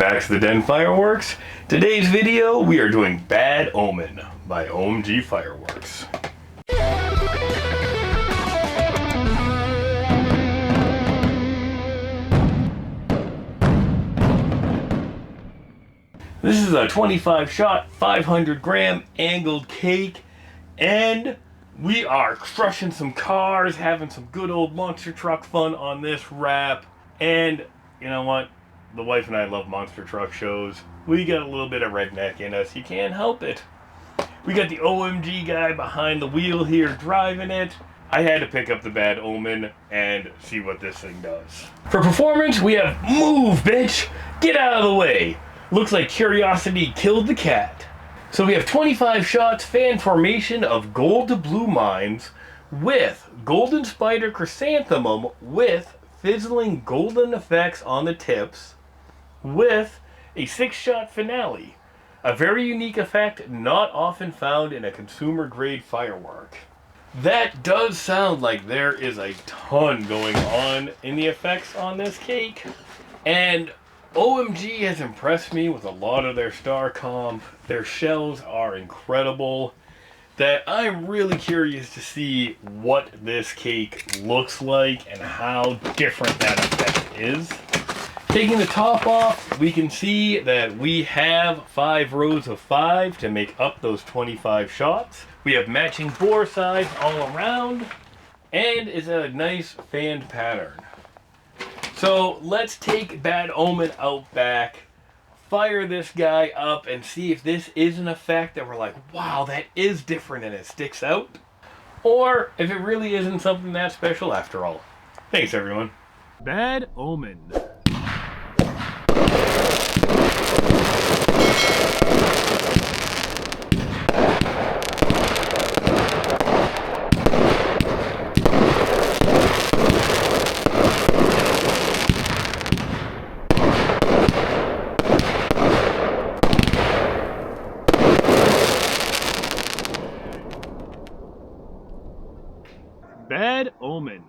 back to the Den Fireworks. Today's video, we are doing Bad Omen by OMG Fireworks. This is a 25 shot, 500 gram angled cake, and we are crushing some cars, having some good old monster truck fun on this wrap. And you know what? The wife and I love monster truck shows. We got a little bit of redneck in us. You can't help it. We got the OMG guy behind the wheel here driving it. I had to pick up the Bad Omen and see what this thing does. For performance, we have Move, bitch! Get out of the way! Looks like curiosity killed the cat. So we have 25 shots, fan formation of gold to blue mines with golden spider chrysanthemum with fizzling golden effects on the tips with a 6-shot finale. A very unique effect not often found in a consumer grade firework. That does sound like there is a ton going on in the effects on this cake. And OMG has impressed me with a lot of their star comp. Their shells are incredible. That I'm really curious to see what this cake looks like and how different that effect is. Taking the top off, we can see that we have 5 rows of 5 to make up those 25 shots. We have matching bore size all around, and it's a nice fanned pattern. So let's take Bad Omen out back, fire this guy up, and see if this is an effect that we're like, wow, that is different and it sticks out. Or if it really isn't something that special after all. Thanks, everyone. Bad Omen. Bad Omen.